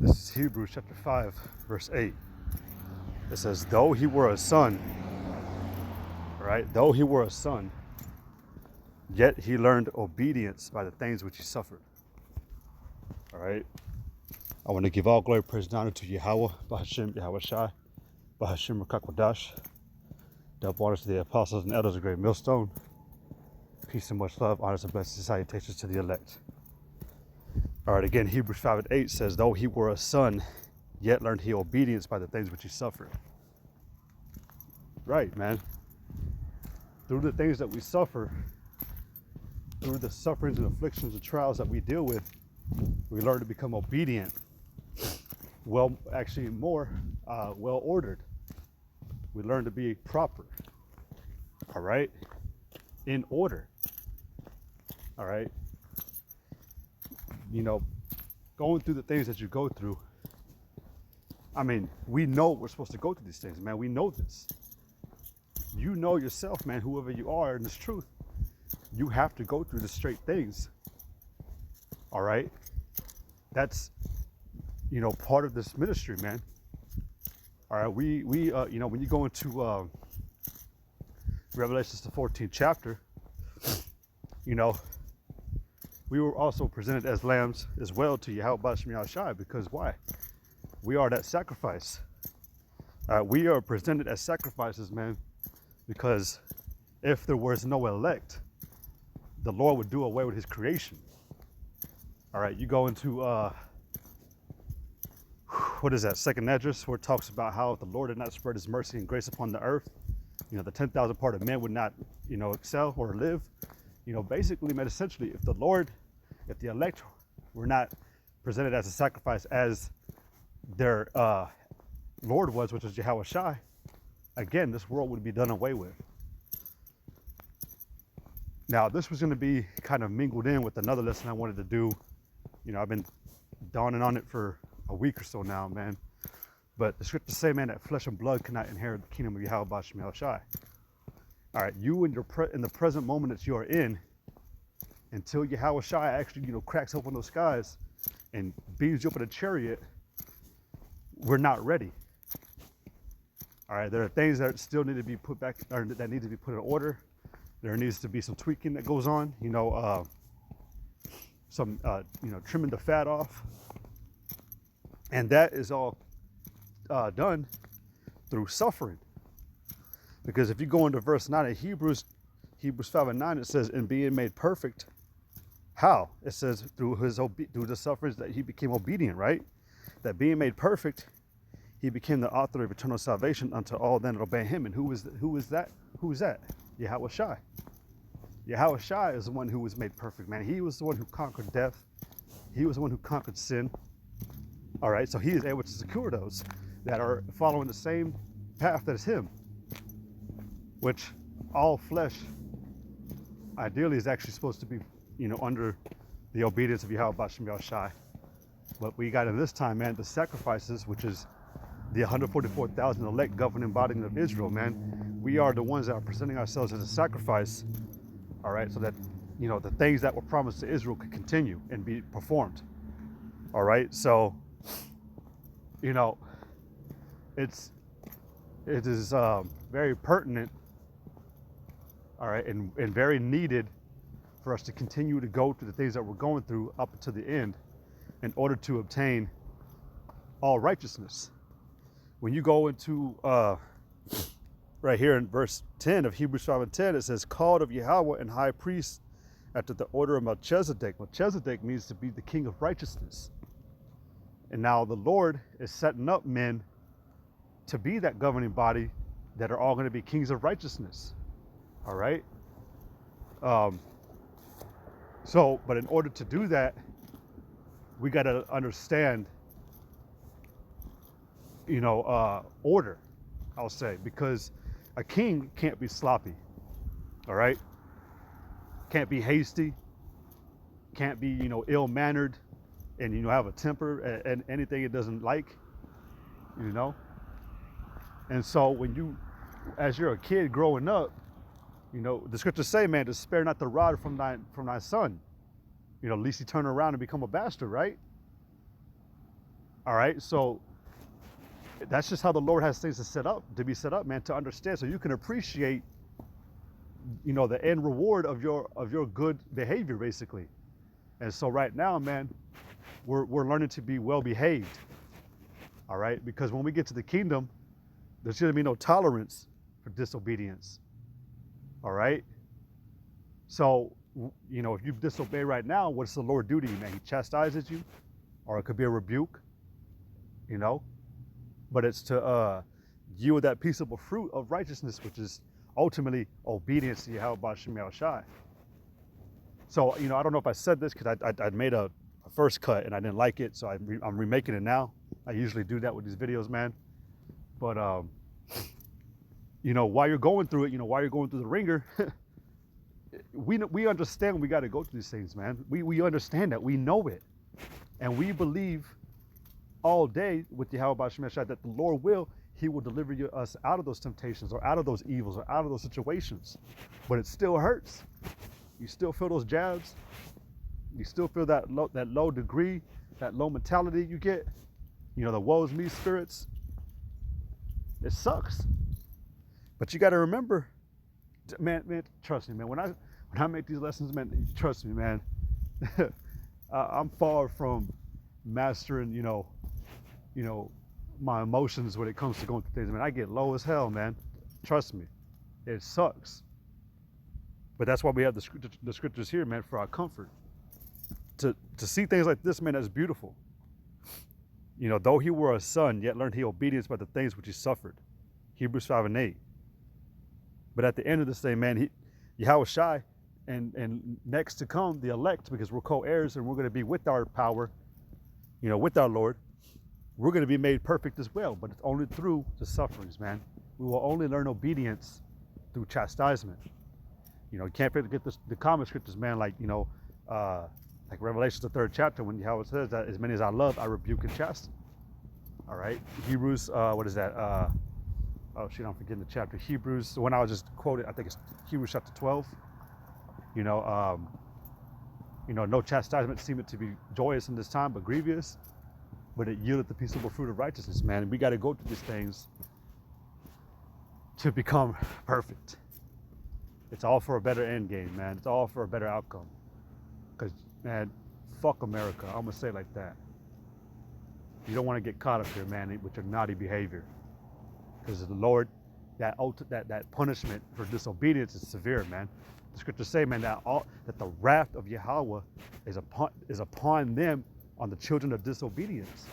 This is Hebrews chapter 5, verse 8. It says, though he were a son, right? Though he were a son, yet he learned obedience by the things which he suffered. All right. I want to give all glory, praise, and honor to Yahweh, Bahashem, Yahweh Shai, Bahashem, Rakakwadash. Double honors to the apostles and elders of Great Millstone. Peace and much love, honors and blessings, salutations to the elect. All right, again, Hebrews 5 and 8 says, though he were a son, yet learned he obedience by the things which he suffered. Right, man. Through the things that we suffer, through the sufferings and afflictions and trials that we deal with, we learn to become obedient. Well, actually more well ordered. We learn to be proper. All right? In order. All right? You know, going through the things that you go through, I mean, we know we're supposed to go through these things, man. We know this. You know yourself, man, whoever you are in this truth, you have to go through the straight things. All right? That's, you know, part of this ministry, man. All right, we you know, when you go into Revelations, the 14th chapter, you know, we were also presented as lambs as well to Yahweh Bashem Yahushai, because why? We are that sacrifice. We are presented as sacrifices, man, because if there was no elect, the Lord would do away with his creation. All right, you go into, what is that, Second Esdras, where it talks about how if the Lord did not spread his mercy and grace upon the earth, you know, the 10,000 part of men would not, you know, excel or live. You know, basically, man, essentially, if the elect were not presented as a sacrifice as their Lord was, which is Yahweh Shai, again, this world would be done away with. Now, this was going to be kind of mingled in with another lesson I wanted to do. You know, I've been dawning on it for a week or so now, man. But the scriptures say, man, that flesh and blood cannot inherit the kingdom of Yahweh Bashem Yahushai. All right, you in the present moment that you are in, until Yahweh Shai actually, you know, cracks open those skies and beams you up in a chariot, we're not ready. All right, there are things that still need to be put back, or that need to be put in order. There needs to be some tweaking that goes on, you know, you know, trimming the fat off. And that is all done through suffering. Because if you go into verse 9 of Hebrews 5 and 9, it says, in being made perfect. How? It says through the sufferings that he became obedient, right? That being made perfect, he became the author of eternal salvation unto all them that obey him. And who is that? Who is that? Yahweh Shai. Yahweh Shai is the one who was made perfect, man. He was the one who conquered death. He was the one who conquered sin. All right, so he is able to secure those that are following the same path as him, which all flesh ideally is actually supposed to be, you know, under the obedience of Yahweh Bashem Yahushai. But we got in this time, man, the sacrifices, which is the 144,000 elect governing body of Israel, man. We are the ones that are presenting ourselves as a sacrifice, all right, so that, you know, the things that were promised to Israel could continue and be performed. All right, so, you know, it is very pertinent, all right, and very needed for us to continue to go through the things that we're going through up to the end in order to obtain all righteousness. When you go into right here in verse 10 of Hebrews 5 and 10, it says, called of Yahweh and high priest after the order of Melchizedek. Melchizedek means to be the king of righteousness. And now the Lord is setting up men to be that governing body that are all going to be kings of righteousness. All right. But in order to do that, we got to understand, you know, order, I'll say, because a king can't be sloppy. All right. Can't be hasty. Can't be, you know, ill-mannered and, you know, have a temper and anything it doesn't like, you know. And so when you, as you're a kid growing up, you know, the scriptures say, man, to spare not the rod from thy son, you know, lest he turn around and become a bastard, right? All right, so that's just how the Lord has things to be set up, man, to understand, so you can appreciate, the end reward of your good behavior, basically. And so right now, man, we're learning to be well behaved. All right, because when we get to the kingdom, there's going to be no tolerance for disobedience. All right. So, if you disobey right now, what does the Lord do to you, man? He chastises you, or it could be a rebuke, you know, but it's to yield that peaceable fruit of righteousness, which is ultimately obedience to Yahweh Shem Shai. So, I don't know if I said this because I made a first cut and I didn't like it, so I'm remaking it now. I usually do that with these videos, man. But, while you're going through it, while you're going through the ringer, we understand we got to go through these things, man. We understand that. We know it. And we believe all day with Yahweh Shem Shai that the Lord He will deliver us out of those temptations or out of those evils or out of those situations. But it still hurts. You still feel those jabs. You still feel that low degree, that low mentality you get. The woe's me spirits. It sucks. But you got to remember, man, trust me, man. When I make these lessons, man, trust me, man. I'm far from mastering, my emotions when it comes to going through things. Man, I get low as hell, man. Trust me, it sucks. But that's why we have the scriptures here, man, for our comfort. To see things like this, man, that's beautiful. Though he were a son, yet learned he obedience by the things which he suffered. Hebrews 5:8. But at the end of this day, man, Yahweh Shai, and next to come, the elect, because we're co-heirs and we're going to be with our power, with our Lord, we're going to be made perfect as well. But it's only through the sufferings, man. We will only learn obedience through chastisement. You can't forget the common scriptures, man, like Revelation, the 3rd chapter, when Yahweh says that as many as I love, I rebuke and chasten. All right. Hebrews, what is that? I'm forgetting the chapter. Hebrews, the one I was just quoted, I think it's Hebrews chapter 12. No chastisement seemeth to be joyous in this time, but grievous. But it yielded the peaceable fruit of righteousness, man. And we got to go through these things to become perfect. It's all for a better end game, man. It's all for a better outcome. Because, man, fuck America. I'm going to say it like that. You don't want to get caught up here, man, with your naughty behavior. Because the Lord, that punishment for disobedience is severe, man. The scriptures say, man, that the wrath of Yahweh is upon them, on the children of disobedience.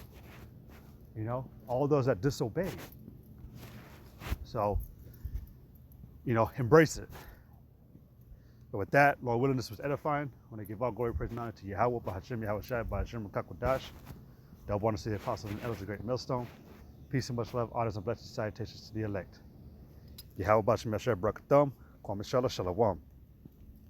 All those that disobey. So, embrace it. But with that, Lord willing, this was edifying. I want to give all glory, praise, and honor to Yahweh, Bahashem, Yahweh Shai, Bahashem, Kakwadash. They'll want to see the apostles and elders of the great millstone. Peace and much love, honors and blessings, salutations to the elect. Yahweh, Bahashem, Yahweh Shai, Brakathum, Kwame Shalom, Shalom.